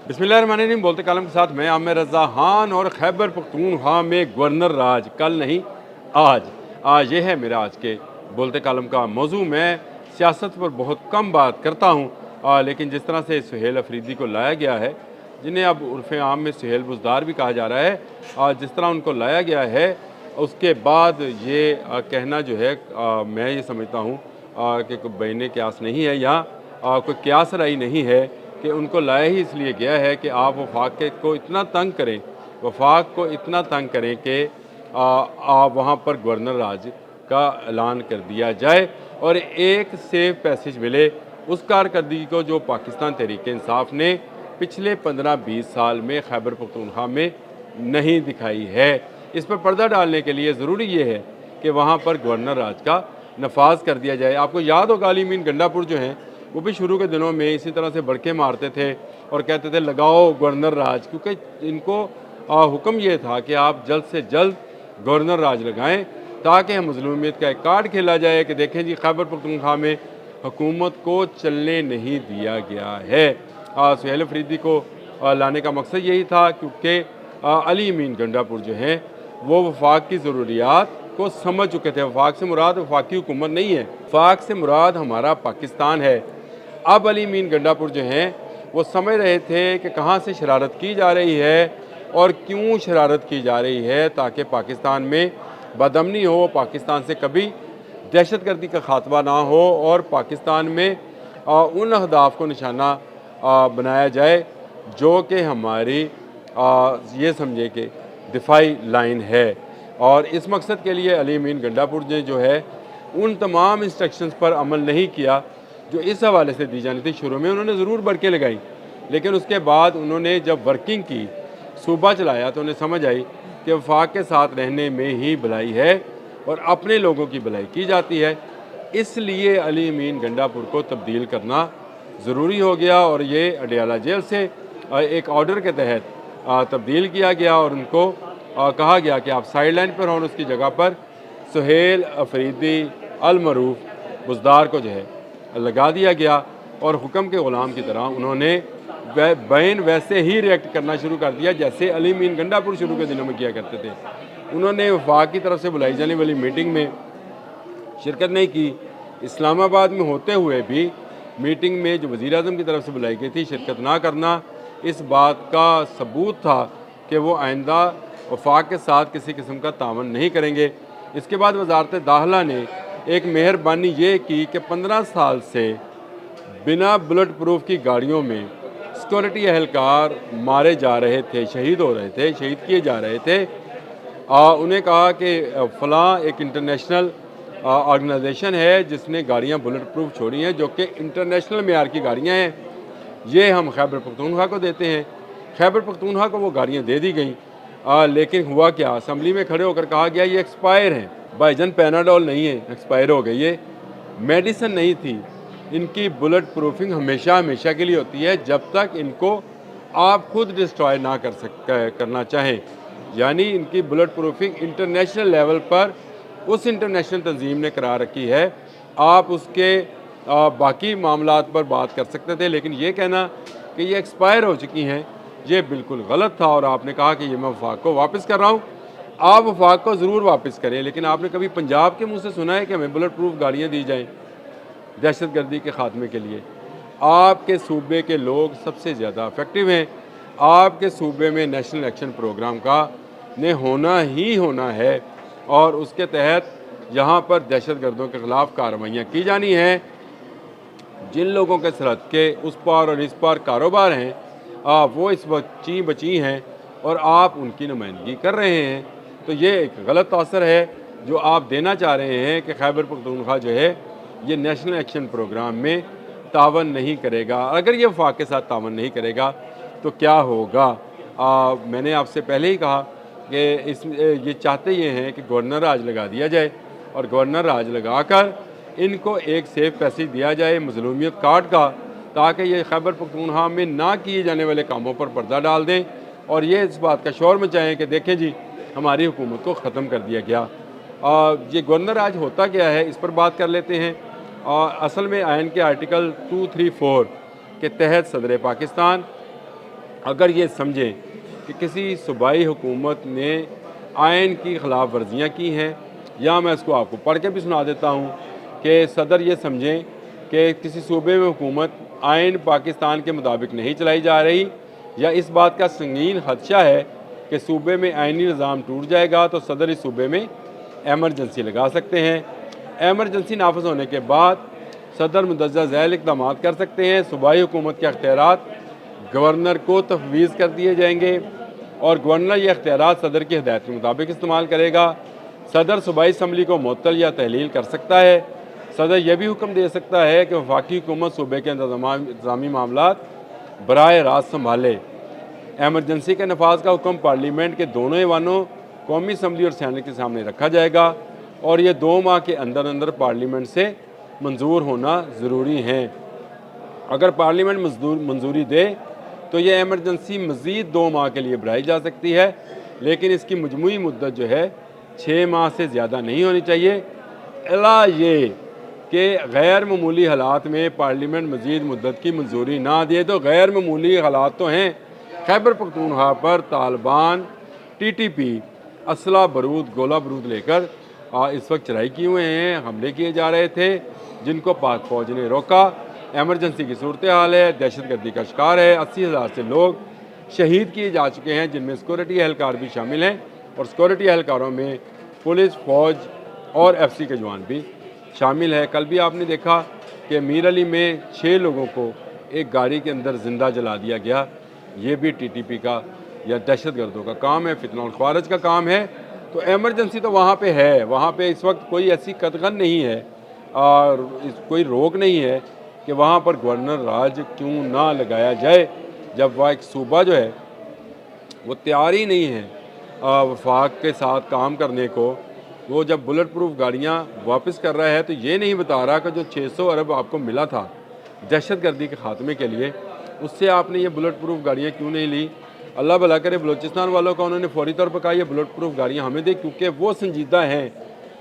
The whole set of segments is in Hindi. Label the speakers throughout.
Speaker 1: बिस्मिल्लाहिर्रहमानिर्रहीम। बोलते कालम के साथ मैं आमिर रज़ा खान। और खैबर पख्तूनख्वा में गवर्नर राज कल नहीं आज ये है मेरा आज के बोलते कालम का मौजू। मैं सियासत पर बहुत कम बात करता हूँ, लेकिन जिस तरह से सुहेल अफरीदी को लाया गया है, जिन्हें अब उर्फ़ आम में सुहेल बुज़दार भी कहा जा रहा है, जिस तरह उनको लाया गया है, उसके बाद ये कहना जो है, मैं ये समझता हूँ कि कोई बैने क़यास नहीं है या कोई क़यास राई नहीं है कि उनको लाया ही इसलिए गया है कि आप वफाक को इतना तंग करें, वफाक को इतना तंग करें कि आप वहाँ पर गवर्नर राज का ऐलान कर दिया जाए और एक सेफ पैसेज मिले उस कारकर्दगी को जो पाकिस्तान तहरीक इंसाफ ने पिछले 15-20 साल में खैबर पख्तूनख्वा में नहीं दिखाई है। इस पर पर्दा डालने के लिए ज़रूरी ये है कि वहाँ पर गवर्नर राज का नफाज कर दिया जाए। आपको याद होगा अली मीन गंडापुर जो हैं, वो भी शुरू के दिनों में इसी तरह से बड़के मारते थे और कहते थे लगाओ गवर्नर राज, क्योंकि इनको हुक्म ये था कि आप जल्द से जल्द गवर्नर राज लगाएं ताकि हम मज़लूमियत का एक कार्ड खेला जाए कि देखें जी खैबर पख्तूनख्वा में हुकूमत को चलने नहीं दिया गया है। सुहेल अफरीदी को लाने का मकसद यही था, क्योंकि अली मीन गंडापुर जो हैं वो वफाक की ज़रूरियात को समझ चुके थे। वफाक से मुराद वफाकी हुकूमत नहीं है, वफाक से मुराद हमारा पाकिस्तान है। अब अली मीन गंडापुर जो हैं वो समझ रहे थे कि कहाँ से शरारत की जा रही है और क्यों शरारत की जा रही है, ताकि पाकिस्तान में बदअमनी हो, पाकिस्तान से कभी दहशतगर्दी का खात्मा ना हो और पाकिस्तान में उन अहदाफ को निशाना बनाया जाए जो कि हमारी ये समझे कि दिफाई लाइन है। और इस मकसद के लिए अली मीन गंडापुर ने जो है उन तमाम इंस्ट्रक्शंस पर अमल नहीं किया जो इस हवाले से दी जानी थी। शुरू में उन्होंने ज़रूर बरके लगाई, लेकिन उसके बाद उन्होंने जब वर्किंग की, सूबा चलाया, तो उन्हें समझ आई कि वफाक के साथ रहने में ही भलाई है और अपने लोगों की भलाई की जाती है। इसलिए अली मीन गंडापुर को तब्दील करना ज़रूरी हो गया और ये अडयाला जेल से एक ऑर्डर के तहत तब्दील किया गया और उनको कहा गया कि आप साइड लाइन पर हों। उसकी जगह पर सुहेल अफरीदी अल मरूफ बुज़दार को जो है लगा दिया गया और हुक्म के ग़ुलाम की तरह उन्होंने बैन वैसे ही रिएक्ट करना शुरू कर दिया जैसे अली मीन गंडापुर शुरू के दिनों में किया करते थे। उन्होंने वफाक की तरफ से बुलाई जाने वाली मीटिंग में शिरकत नहीं की। इस्लामाबाद में होते हुए भी मीटिंग में जो वज़ीर आज़म की तरफ से बुलाई गई थी, शिरकत ना करना इस बात का सबूत था कि वो आइंदा वफाक के साथ किसी किस्म का तावन नहीं करेंगे। इसके बाद वजारत दाखिला ने एक मेहरबानी ये की कि 15 साल से बिना बुलेट प्रूफ की गाड़ियों में सिक्योरिटी एहलकार मारे जा रहे थे, शहीद हो रहे थे, शहीद किए जा रहे थे। उन्हें कहा कि फ़लाँ एक इंटरनेशनल ऑर्गेनाइजेशन है जिसने गाड़ियाँ बुलेट प्रूफ छोड़ी हैं, जो कि इंटरनेशनल मेयार की गाड़ियाँ हैं, ये हम खैबर पख्तूनख्वा को देते हैं। खैबर पख्तूनख्वा को वो गाड़ियाँ दे दी गई, लेकिन हुआ क्या, असम्बली में खड़े होकर कहा गया ये एक्सपायर हैं। भाईजान पैनाडोल नहीं है, एक्सपायर हो गई, ये मेडिसिन नहीं थी। इनकी बुलेट प्रूफिंग हमेशा हमेशा के लिए होती है जब तक इनको आप खुद डिस्ट्रॉय ना करना चाहें। यानी इनकी बुलेट प्रूफिंग इंटरनेशनल लेवल पर उस इंटरनेशनल तंजीम ने करार रखी है। आप उसके बाकी मामलात पर बात कर सकते थे, लेकिन ये कहना कि ये एक्सपायर हो चुकी हैं ये बिल्कुल गलत था। और आपने कहा कि ये मैं वफाक को वापस कर रहा हूँ। आप वफाक को ज़रूर वापस करें, लेकिन आपने कभी पंजाब के मुँह से सुना है कि हमें बुलेट प्रूफ गाड़ियाँ दी जाएँ दहशतगर्दी के ख़ात्मे के लिए? आपके सूबे के लोग सबसे ज़्यादा इफ़ेक्टिव हैं। आपके सूबे में नेशनल एक्शन प्रोग्राम का ने होना ही होना है और उसके तहत यहाँ पर दहशतगर्दों के ख़िलाफ़ कार्रवाइयाँ की जानी हैं। जिन लोगों के सरहद के उस पार और इस पार कारोबार हैं, वो इस वक्त बची हैं और आप उनकी नुमाइंदगी कर रहे हैं। तो ये एक गलत असर है जो आप देना चाह रहे हैं कि खैबर पख्तूनख्वा जो है ये नेशनल एक्शन प्रोग्राम में तावन नहीं करेगा। अगर ये वफाक के साथ तावन नहीं करेगा तो क्या होगा? मैंने आपसे पहले ही कहा कि ये चाहते ये हैं कि गवर्नर राज लगा दिया जाए और गवर्नर राज लगा कर इनको एक सेफ पैसेज दिया जाए मज़लूमियत कार्ड का, ताकि ये खैबर पख्तूनख्वा में ना किए जाने वाले कामों पर पर्दा डाल दें और ये इस बात का शोर मचाएँ कि देखें जी हमारी हुकूमत को ख़त्म कर दिया गया। ये गवर्नर राज होता क्या है, इस पर बात कर लेते हैं। असल में आयन के आर्टिकल 234 के तहत सदर पाकिस्तान अगर ये समझें कि किसी सूबाई हुकूमत ने आइन की ख़िलाफ़ वर्जियाँ की हैं, या मैं इसको आपको पढ़ के भी सुना देता हूँ कि सदर ये समझें कि किसी सूबे में हुकूमत आइन पाकिस्तान के मुताबिक नहीं चलाई जा रही, या इस बात का संगीन खदशा है कि सूबे में आइनी निज़ाम टूट जाएगा, तो सदर इस सूबे में एमरजेंसी लगा सकते हैं। एमरजेंसी नाफिज होने के बाद सदर मुंदरजा झैल इक़दाम कर सकते हैं। सूबाई हुकूमत के अख्तियारात गवर्नर को तफवीज़ कर दिए जाएंगे और गवर्नर ये अख्तियारात सदर की हिदायत के मुताबिक इस्तेमाल करेगा। सदर सूबाई असम्बली को मुअत्तल या तहलील कर सकता है। सदर यह भी हुक्म दे सकता है कि वफाकी हुकूमत सूबे के इंतज़ामी मामलात बराह रास्त संभाले। एमरजेंसी के नफाज का हुक्म पार्लियामेंट के दोनों ऐवानों, कौमी असम्बली और सैनेट के सामने रखा जाएगा और ये 2 माह के अंदर अंदर पार्लियामेंट से मंजूर होना ज़रूरी है। अगर पार्लियामेंट मंजूरी दे तो ये एमरजेंसी मज़ीद 2 माह के लिए बढ़ाई जा सकती है, लेकिन इसकी मजमूई मुद्दत जो है 6 माह से ज़्यादा नहीं होनी चाहिए। अला ये कि गैर मामूली हालात में पार्लियामेंट मज़ीद मुद्दत की मंजूरी ना दे, तो गैर मामूली हालात तो हैं। खैबर पख्तूनख्वा पर तालिबान TTP असला बारूद गोला बारूद लेकर इस वक्त चढ़ाई किए हुए हैं, हमले किए जा रहे थे, जिनको पाक फ़ौज ने रोका। एमरजेंसी की सूरत हाल है, दहशतगर्दी का शिकार है। 80,000 से लोग शहीद किए जा चुके हैं, जिनमें सिक्योरिटी एहलकार भी शामिल हैं, और सिक्योरिटी एहलकारों में पुलिस, फ़ौज और FC के जवान भी शामिल है। कल भी आपने देखा कि मीर अली में 6 लोगों को एक गाड़ी के अंदर ज़िंदा जला दिया गया। ये भी TTP का या दहशतगर्दों का काम है, फितना और ख्वारज का काम है। तो एमरजेंसी तो वहाँ पे है, वहाँ पे इस वक्त कोई ऐसी कतगन नहीं है और कोई रोक नहीं है कि वहाँ पर गवर्नर राज क्यों ना लगाया जाए, जब वह एक सूबा जो है वो तैयार ही नहीं है वफाक के साथ काम करने को। वो जब बुलेट प्रूफ गाड़ियाँ वापस कर रहा है तो ये नहीं बता रहा कि जो 600 अरब आपको मिला था दहशतगर्दी के खात्मे के लिए, उससे आपने ये बुलेट प्रूफ गाड़ियाँ क्यों नहीं ली। अल्लाह भला करे बलूचिस्तान वालों का उन्होंने फौरी तौर पर कहा ये बुलेट प्रूफ गाड़ियाँ हमें दे, क्योंकि वो संजीदा हैं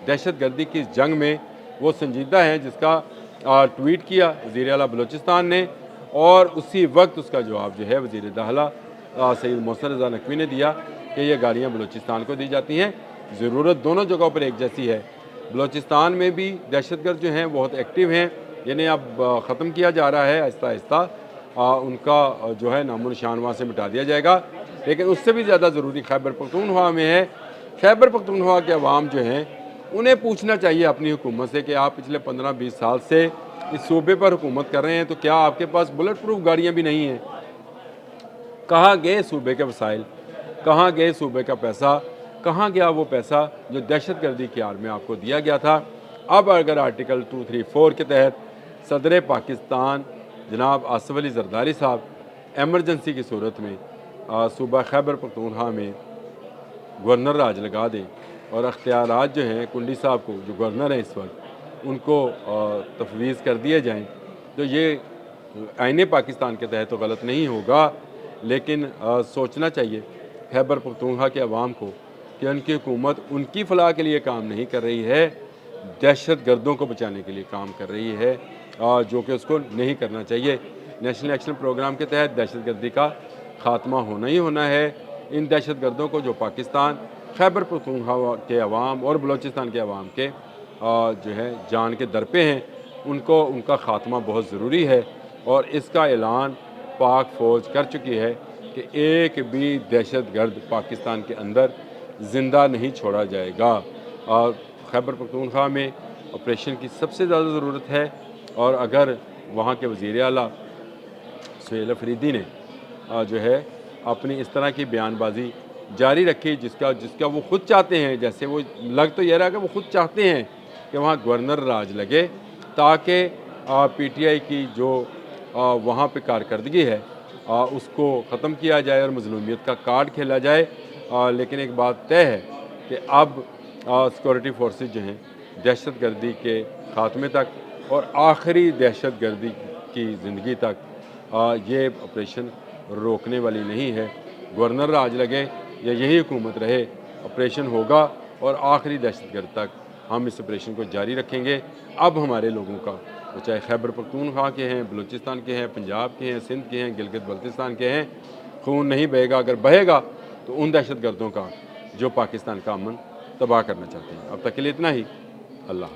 Speaker 1: दहशतगर्दी की जंग में, वो संजीदा हैं, जिसका ट्वीट किया वज़ीर आला बलूचिस्तान ने, और उसी वक्त उसका जवाब जो है वज़ीर दाखिला सैयद मोहसिन रज़ा नकवी ने दिया कि ये गाड़ियाँ बलूचिस्तान को दी जाती हैं। ज़रूरत दोनों जगहों पर एक जैसी है। बलूचिस्तान में भी दहशतगर्द जो हैं बहुत एक्टिव हैं, यानी अब ख़त्म किया जा रहा है आहिस्ता आहिस्ता, उनका जो है नामो निशान वहाँ से मिटा दिया जाएगा। लेकिन उससे भी ज़्यादा ज़रूरी खैबर पख्तूनख्वा में है। खैबर पख्तूनख्वा के अवाम जो हैं उन्हें पूछना चाहिए अपनी हुकूमत से कि आप पिछले 15-20 साल से इस सूबे पर हुकूमत कर रहे हैं, तो क्या आपके पास बुलेट प्रूफ गाड़ियाँ भी नहीं हैं? कहाँ गए सूबे के वसाइल, कहाँ गए सूबे का पैसा, कहाँ गया वो पैसा जो दहशतगर्दी की आड़ में आपको दिया गया था। अब अगर आर्टिकल 234 के तहत सदर पाकिस्तान जनाब आसिफ अली जरदारी साहब एमरजेंसी की सूरत में सूबा खैबर पख्तूनख्वा में गवर्नर राज लगा दें और अख्तियारात जो हैं कुंडी साहब को, जो गवर्नर हैं इस वक्त, उनको तफवीज़ कर दिए जाएँ, तो ये आईने पाकिस्तान के तहत तो गलत नहीं होगा, लेकिन सोचना चाहिए खैबर पख्तूनख्वा के अवाम को कि उनकी हुकूमत उनकी फ़लाह के लिए काम नहीं कर रही है, दहशत गर्दों को बचाने के लिए काम कर रही है, जो कि उसको नहीं करना चाहिए। नेशनल एक्शन प्रोग्राम के तहत दहशत गर्दी का ख़ात्मा होना ही होना है। इन दहशत गर्दों को जो पाकिस्तान, खैबर पख्तूनख्वा के अवाम और बलूचिस्तान के अवाम के जो है जान के दर पे हैं, उनको उनका ख़ात्मा बहुत ज़रूरी है। और इसका ऐलान पाक फ़ौज कर चुकी है कि एक भी दहशत गर्द पाकिस्तान के अंदर ज़िंदा नहीं छोड़ा जाएगा। और खैबर पख्तूनख्वा में ऑपरेशन की सबसे ज़्यादा ज़रूरत है, और अगर वहाँ के वज़ीर आला सुहेल अफरीदी ने जो है अपनी इस तरह की बयानबाजी जारी रखी, जिसका वो ख़ुद चाहते हैं, जैसे वो लग तो ये रहा कि वो ख़ुद चाहते हैं कि वहाँ गवर्नर राज लगे, ताकि PTI की जो वहाँ पे कारकर्दगी है उसको ख़त्म किया जाए और मज़लूमियत का कार्ड खेला जाए। लेकिन एक बात तय है कि अब सिक्योरिटी फोर्सेस जो हैं दहशत गर्दी के ख़ात्मे तक और आखिरी दहशत गर्दी की ज़िंदगी तक ये ऑपरेशन रोकने वाली नहीं है। गवर्नर राज लगे या यही हुकूमत रहे, ऑपरेशन होगा और आखिरी दहशत गर्द तक हम इस ऑपरेशन को जारी रखेंगे। अब हमारे लोगों का, वो चाहे खैबर पख्तूनख्वा के हैं, बलूचिस्तान के हैं, पंजाब के हैं, सिंध के हैं, गिलगित बल्तिस्तान के हैं, खून नहीं बहेगा, अगर बहेगा तो उन दहशत गर्दों का जो पाकिस्तान का अमन तबाह करना चाहते हैं। अब तक के लिए इतना ही। अल्लाह।